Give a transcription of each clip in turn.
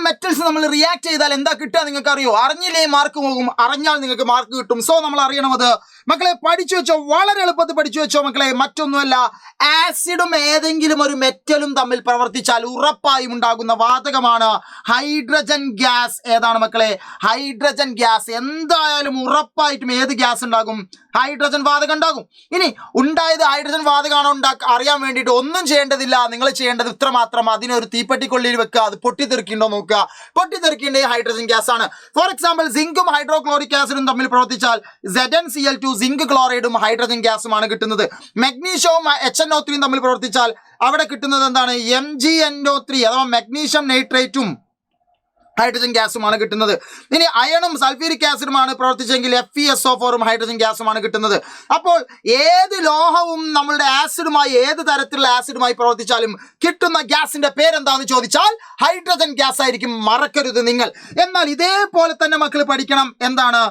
Metals നമ്മൾ react ചെയ്താൽ എന്താ കിട്ടുക നിങ്ങൾക്ക് അറിയോ? അറിഞ്ഞില്ലേ മാർക്ക് പോകും, അറിഞ്ഞാൽ നിങ്ങൾക്ക് മാർക്ക് കിട്ടും. സോ നമ്മൾ അറിയണം അത്. മക്കളെ പഠിച്ചു വെച്ചോ, വളരെ എളുപ്പത്തിൽ പഠിച്ചു വെച്ചോ മക്കളെ. മറ്റൊന്നുമല്ല, ആസിഡും ഏതെങ്കിലും ഒരു മെറ്റലും തമ്മിൽ പ്രവർത്തിച്ചാൽ ഉറപ്പായും ഉണ്ടാകുന്ന വാതകമാണ് ഹൈഡ്രജൻ ഗ്യാസ്. ഏതാണ് മക്കളെ? Hydrogen gas. എന്തായാലും ഉറപ്പായിട്ടും ഏത് ഗ്യാസ് ഉണ്ടാകും? ഹൈഡ്രജൻ വാതകം ഉണ്ടാകും. ഇനി ഉണ്ടായത് ഹൈഡ്രജൻ വാതകമാണോ അറിയാൻ വേണ്ടിയിട്ട് ഒന്നും ചെയ്യേണ്ടതില്ല. നിങ്ങൾ ചെയ്യേണ്ടത് ഇത്ര മാത്രം, അതിനൊരു തീപ്പെട്ടിക്കൊള്ളിയിൽ വെക്കുക, അത് പൊട്ടിത്തെറിക്കുണ്ടോ നോക്കുക. പൊട്ടിത്തെറിക്കേണ്ട ഹൈഡ്രജൻ ഗ്യാസ് ആണ്. ഫോർ എക്സാമ്പിൾ, സിങ്കും ഹൈഡ്രോക്ലോറിക് ആസിഡും തമ്മിൽ പ്രവർത്തിച്ചാൽ ZnCl2 സിങ്ക് ക്ലോറൈഡും ഹൈഡ്രജൻ ഗ്യാസുമാണ് കിട്ടുന്നത്. മഗ്നീഷ്യവും HNO3 തമ്മിൽ പ്രവർത്തിച്ചാൽ അവിടെ കിട്ടുന്നത് എന്താണ്? MgNO3 അഥവാ മഗ്നീഷ്യം നൈട്രേറ്റും ഹൈഡ്രജൻ ഗ്യാസുമാണ് കിട്ടുന്നത്. ഇനി അയണും സൾഫ്യൂരിക് ആസിഡുമാണ് പ്രവർത്തിച്ചെങ്കിൽ FeSO4ഉം ഹൈഡ്രജൻ ഗ്യാസുമാണ് കിട്ടുന്നത്. അപ്പോൾ ഏത് ലോഹവും നമ്മളുടെ ആസിഡുമായി, ഏത് തരത്തിലുള്ള ആസിഡുമായി പ്രവർത്തിച്ചാലും കിട്ടുന്ന ഗ്യാസിന്റെ പേരെന്താണെന്ന് ചോദിച്ചാൽ ഹൈഡ്രജൻ ഗ്യാസ് ആയിരിക്കും. മറക്കരുത് നിങ്ങൾ. എന്നാൽ ഇതേപോലെ തന്നെ മക്കൾ പഠിക്കണം. എന്താണ്?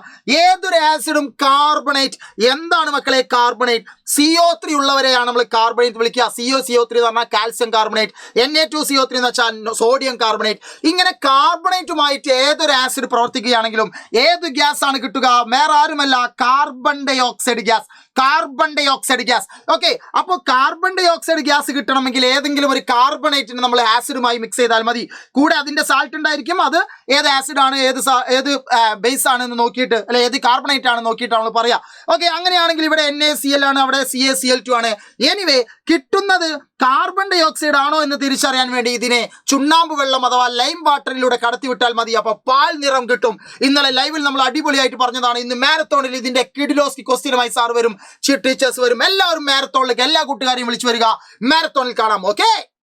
ഏതൊരു ആസിഡും കാർബണേറ്റ്. എന്താണ് മക്കളെ കാർബണേറ്റ്? CO3 ഉള്ളവരെയാണ് നമ്മൾ കാർബണേറ്റ് വിളിക്കുക. CO3 എന്ന് പറഞ്ഞാൽ കാൽസ്യം കാർബണേറ്റ്, Na2CO3 എന്ന് വെച്ചാൽ സോഡിയം കാർബണേറ്റ്. ഇങ്ങനെ കാർബണേറ്റുമായിട്ട് ഏതൊരു ആസിഡ് പ്രവർത്തിക്കുകയാണെങ്കിലും ഏത് ഗ്യാസ് ആണ് കിട്ടുക? വേറെ ആരുമല്ല, carbon dioxide gas. Carbon dioxide gas. Okay, അപ്പോൾ കാർബൺ ഡൈ ഓക്സൈഡ് ഗ്യാസ് കിട്ടണമെങ്കിൽ ഏതെങ്കിലും ഒരു കാർബണേറ്റിന് നമ്മൾ ആസിഡുമായി മിക്സ് ചെയ്താൽ മതി. കൂടെ അതിന്റെ സാൾട്ട് ഉണ്ടായിരിക്കും. അത് ഏത് ആസിഡാണ്, ഏത് ബേസ് ആണെന്ന് നോക്കിയിട്ട്, അല്ലെ ഏത് കാർബണേറ്റ് ആണ് നോക്കിയിട്ടാണ് നമ്മൾ പറയാ. ഓക്കെ, അങ്ങനെയാണെങ്കിൽ ഇവിടെ NaCl ആണ്, അവിടെ CaCl2 ആണ്. എനിവേ, കിട്ടുന്നത് കാർബൺ ഡൈ ഓക്സൈഡ് ആണോ എന്ന് തിരിച്ചറിയാൻ വേണ്ടി ഇതിനെ ചുണ്ണാമ്പ് വെള്ളം അഥവാ ലൈം വാട്ടറിലൂടെ കടത്തിവിട്ടാൽ മതി. അപ്പൊ പാൽ നിറം കിട്ടും. ഇന്നലെ ലൈവിൽ നമ്മൾ അടിപൊളിയായിട്ട് പറഞ്ഞതാണ്. ഇന്ന് മാരത്തോണിൽ ഇതിന്റെ കിഡിലോസ്കി ക്വസ്റ്റ്യനുമായി സാർ വരും, ടീച്ചേഴ്സ് വരും. എല്ലാവരും മാരത്തോണിലേക്ക് എല്ലാ കൂട്ടുകാരെയും വിളിച്ചു വരിക. മാരത്തോണിൽ കാണാം. ഓക്കെ.